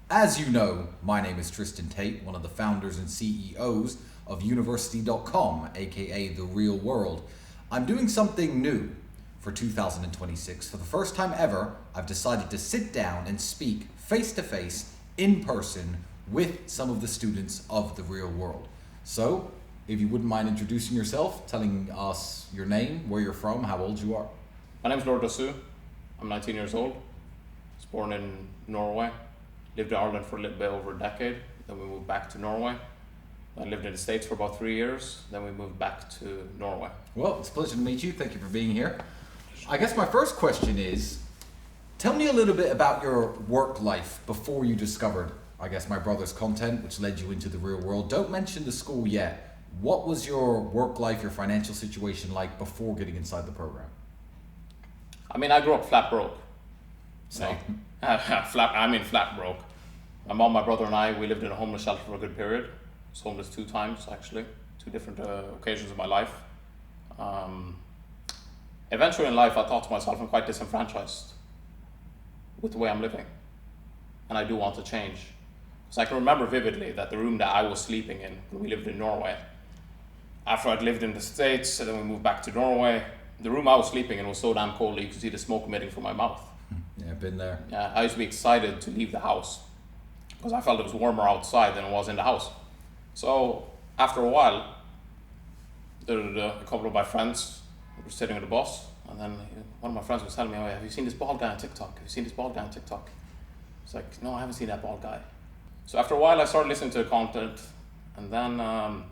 As you know, my name is Tristan Tate, one of the founders and CEOs of University.com, aka The Real World. I'm doing something new for 2026. For the first time ever, I've decided to sit down and speak face to face, in person, with some of the students of The Real World. So, if you wouldn't mind introducing yourself, telling us your name, where you're from, how old you are. My name's Lord Dasu. I'm 19 years old. I was born in Norway. Lived in Ireland for a little bit over a decade. Then we moved back to Norway. I lived in the States for about 3 years. Then we moved back to Norway. Well, it's a pleasure to meet you. Thank you for being here. I guess my first question is, tell me a little bit about your work life before you discovered, I guess, my brother's content, which led you into The Real World. Don't mention the school yet. What was your work life, your financial situation like before getting inside the program? I mean, I grew up flat broke. So, Flat broke. My mom, my brother, and I, we lived in a homeless shelter for a good period. I was homeless 2 times, actually, 2 different occasions in my life. Eventually in life, I thought to myself, I'm quite disenfranchised with the way I'm living, and I do want to change. So I can remember vividly that the room that I was sleeping in when we lived in Norway, after I'd lived in the States, and then we moved back to Norway, the room I was sleeping in was so damn cold that you could see the smoke emitting from my mouth. yeah, I've been there. Yeah, I used to be excited to leave the house because I felt it was warmer outside than it was in the house. So after a while, a couple of my friends were sitting at the bus, and then one of my friends was telling me, "Oh, have you seen this bald guy on TikTok? Have you seen this bald guy on TikTok?" It's like, "No, I haven't seen that bald guy." So after a while, I started listening to the content, and then a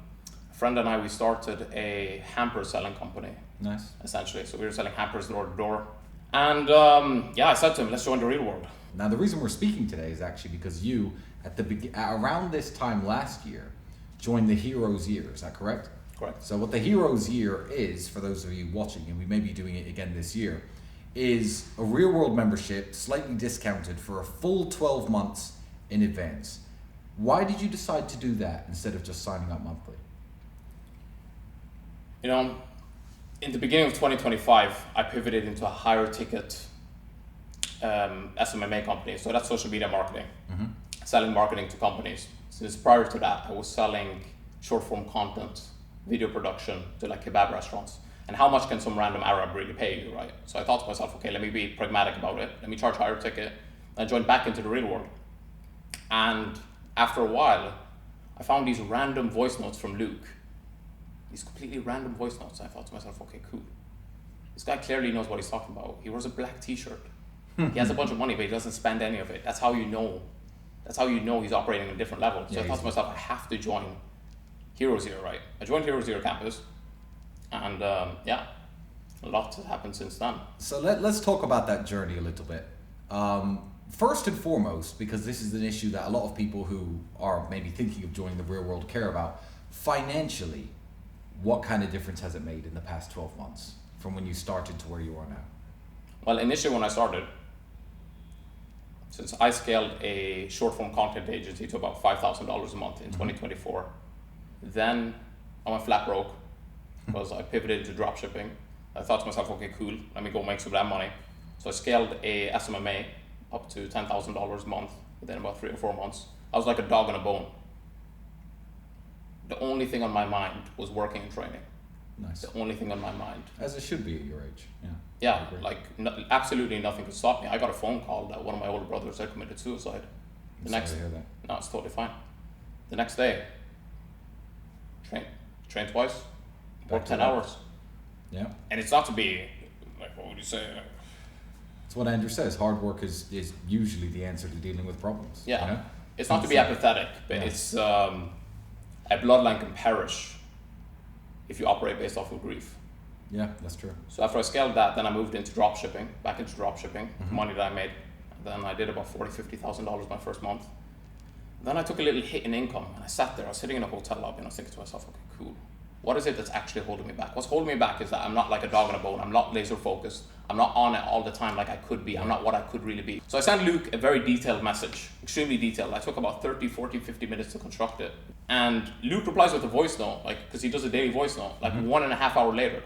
friend and I, we started a hamper selling company. Nice. Essentially. So we were selling hampers door to door. And I said to him, let's join The Real World. Now, the reason we're speaking today is actually because you, at around this time last year, joined the Heroes Year. Is that correct? Correct. So what the Heroes Year is, for those of you watching, and we may be doing it again this year, is a Real World membership, slightly discounted for a full 12 months in advance. Why did you decide to do that instead of just signing up monthly? You know, in the beginning of 2025, I pivoted into a higher ticket SMMA company. So that's social media marketing, selling marketing to companies. Since prior to that, I was selling short form content, video production to like kebab restaurants. And how much can some random Arab really pay you, right? So I thought to myself, okay, let me be pragmatic about it. Let me charge higher ticket. I joined back into The Real World. And after a while, I found these random voice notes from Luke. These completely random voice notes. I thought to myself, okay, cool. This guy clearly knows what he's talking about. He wears a black t-shirt. He has a bunch of money, but he doesn't spend any of it. That's how you know. That's how you know he's operating at a different level. So I thought to myself, I have to join Heroes Year, right? I joined Heroes Year campus, and a lot has happened since then. So let's talk about that journey a little bit. First and foremost, because this is an issue that a lot of people who are maybe thinking of joining The Real World care about, financially, what kind of difference has it made in the past 12 months from when you started to where you are now? Well, initially when I started, since I scaled a short form content agency to about $5,000 a month in 2024, then I went flat broke because I pivoted to drop shipping. I thought to myself, okay, cool, let me go make some of that money. So I scaled a SMMA up to $10,000 a month within about 3 or 4 months. I was like a dog on a bone. The only thing on my mind was working and training. Nice. The only thing on my mind. As it should be at your age. Yeah. Yeah, like absolutely nothing could stop me. I got a phone call that one of my older brothers had committed suicide. I'm sorry to hear that. No, it's totally fine. The next day, train twice, work 10 hours. Yeah. And it's not to be, like, what would you say? It's what Andrew says. Hard work is usually the answer to dealing with problems. Yeah. You know? It's not to be apathetic, but it's a bloodline can perish if you operate based off of grief. Yeah, that's true. So after I scaled that, then I moved into drop shipping, back into drop shipping, the money that I made. Then I did about $50,000 my first month. Then I took a little hit in income, and I sat there. I was sitting in a hotel lobby, and I was thinking to myself, okay, cool. What is it that's actually holding me back? What's holding me back is that I'm not like a dog on a bone. I'm not laser focused. I'm not on it all the time like I could be. I'm not what I could really be. So I sent Luke a very detailed message, extremely detailed. I took about 30, 40, 50 minutes to construct it. And Luke replies with a voice note, like, because he does a daily voice note, like 1.5 hours later.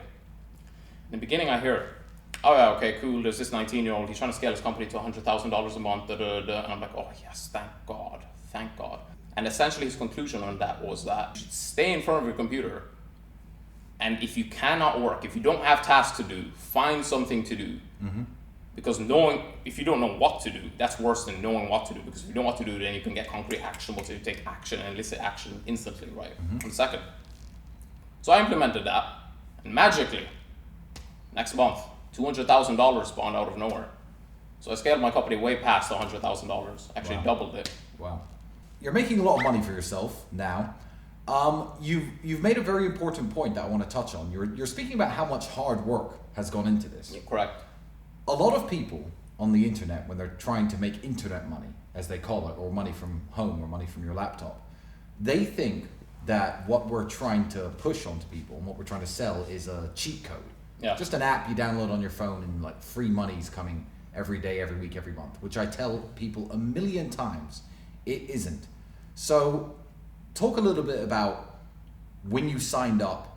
In the beginning, I hear, oh yeah, okay, cool. There's this 19-year-old. He's trying to scale his company to $100,000 a month. Da, da, da. And I'm like, oh yes, thank God, thank God. And essentially, his conclusion on that was that you should stay in front of your computer. And if you cannot work, if you don't have tasks to do, find something to do. Mm-hmm. Because if you don't know what to do, that's worse than knowing what to do. Because if you know what to do, then you can get concrete actionable to take action and elicit action instantly, right? Mm-hmm. 1 second. So I implemented that, and magically, next month, $200,000 spawned out of nowhere. So I scaled my company way past $100,000. Actually, Wow. doubled it. Wow. You're making a lot of money for yourself now. You've made a very important point that I want to touch on. You're speaking about how much hard work has gone into this. Yeah, correct. A lot of people on the internet, when they're trying to make internet money, as they call it, or money from home or money from your laptop, they think that what we're trying to push onto people and what we're trying to sell is a cheat code. Yeah. Just an app you download on your phone and like free money's coming every day, every week, every month, which I tell people a million times, it isn't. So talk a little bit about when you signed up,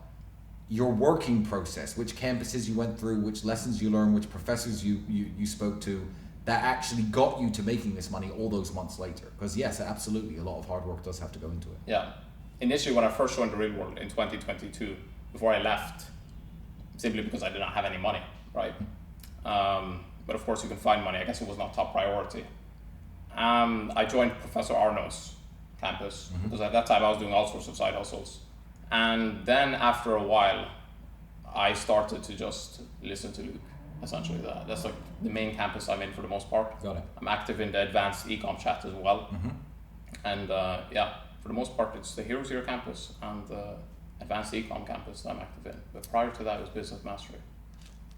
your working process, which campuses you went through, which lessons you learned, which professors you spoke to, that actually got you to making this money all those months later. Because yes, absolutely, a lot of hard work does have to go into it. Yeah. Initially, when I first joined the real world in 2022, before I left, simply because I did not have any money, right? But of course, you can find money. I guess it was not top priority. I joined Professor Arno's campus because at that time I was doing all sorts of side hustles. And then after a while, I started to just listen to Luke. Essentially, that's like the main campus I'm in for the most part. Got it. I'm active in the advanced ecom chat as well. Mm-hmm. And yeah, for the most part, it's the Heroes Here campus and the advanced ecom campus that I'm active in. But prior to that, it was business mastery.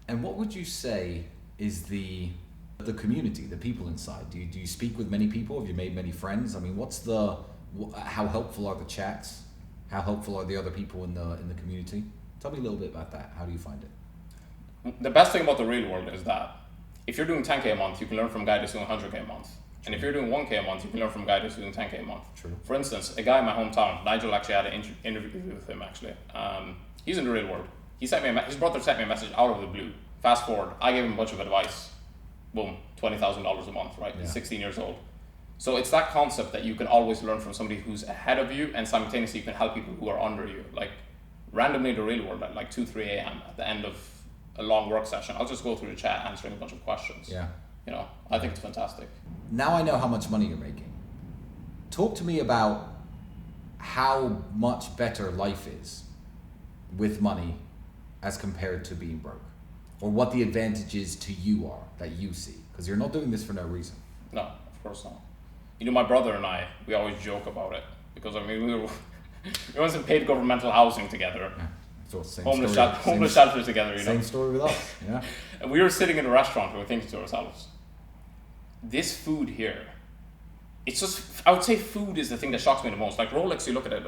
And what would you say is the community, the people inside? Do you speak with many people? Have you made many friends? I mean, how helpful are the chats? How helpful are the other people in the community? Tell me a little bit about that. How do you find it? The best thing about the real world is that if you're doing 10K a month, you can learn from a guy that's doing 100K a month. And if you're doing 1K a month, you can learn from a guy that's doing 10K a month. True. For instance, a guy in my hometown, Nigel, actually had an interview with him actually. He's in the real world. He sent me his brother sent me a message out of the blue. Fast forward, I gave him a bunch of advice. Boom, $20,000 a month, right? Yeah. He's 16 years old. So it's that concept that you can always learn from somebody who's ahead of you, and simultaneously you can help people who are under you. Like randomly in the real world at like 2, 3 a.m. at the end of a long work session, I'll just go through the chat answering a bunch of questions. Yeah. You know, I think it's fantastic. Now I know how much money you're making. Talk to me about how much better life is with money as compared to being broke, or what the advantages to you are that you see, because you're not doing this for no reason. No, of course not. You know, my brother and I, we always joke about it because I mean we was in paid governmental housing together, Yeah. So same homeless story. shelters together. You know, Same story with us. Yeah. and we were sitting in a restaurant and we were thinking to ourselves, this food here, it's just, I would say food is the thing that shocks me the most. Like Rolex, you look at it,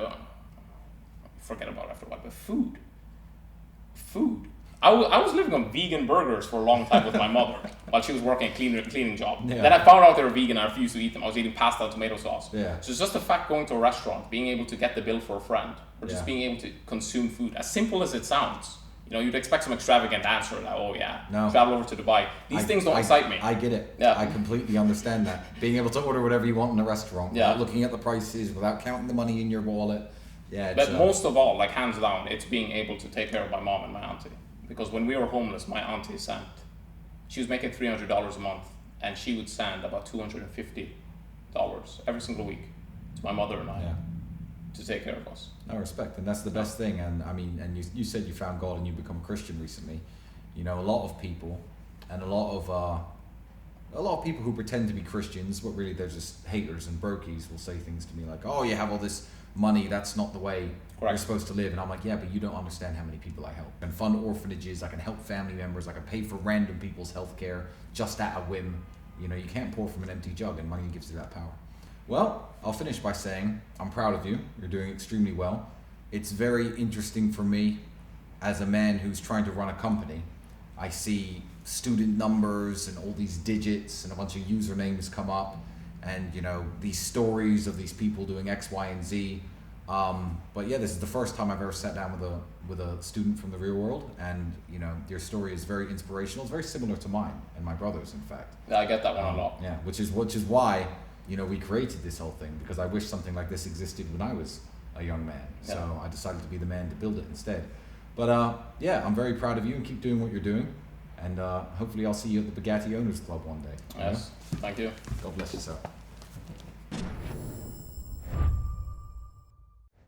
forget about it after a while, but food. I was living on vegan burgers for a long time with my mother while she was working a cleaning job. Yeah. Then I found out they were vegan and I refused to eat them. I was eating pasta and tomato sauce. Yeah. So it's just the fact going to a restaurant, being able to get the bill for a friend, or just Yeah. being able to consume food, as simple as it sounds. You know, you'd expect some extravagant answer like, oh yeah, No. travel over to Dubai. These things don't excite me. I get it. Yeah. I completely understand that. Being able to order whatever you want in a restaurant Yeah. without looking at the prices, without counting the money in your wallet. Yeah. But most of all, like hands down, it's being able to take care of my mom and my auntie. Because when we were homeless, my auntie she was making $300 a month, and she would send about $250 every single week to my mother and I Yeah. to take care of us. No, respect, and that's the best thing. And I mean, and you said you found God and you become a Christian recently. You know, a lot of people, and a lot of people who pretend to be Christians, but really they're just haters and brokies, will say things to me like, "Oh, you have all this money. That's not the way Correct. you're supposed to live." And I'm like, "Yeah, but you don't understand how many people I help. I can fund orphanages. I can help family members. I can pay for random people's health care just at a whim. You know, you can't pour from an empty jug, and money gives you that power." Well, I'll finish by saying I'm proud of you. You're doing extremely well. It's very interesting for me as a man who's trying to run a company. I see student numbers and all these digits and a bunch of usernames come up, and you know, these stories of these people doing X, Y, and Z. But yeah, this is the first time I've ever sat down with a student from the real world, and you know, your story is very inspirational. It's very similar to mine and my brother's, in fact. Yeah, I get that one a lot. Yeah, which is why, you know, we created this whole thing, because I wish something like this existed when I was a young man. So I decided to be the man to build it instead. But yeah, I'm very proud of you, and keep doing what you're doing. And hopefully I'll see you at the Bugatti Owners Club one day. Yes, thank you. God bless you, sir.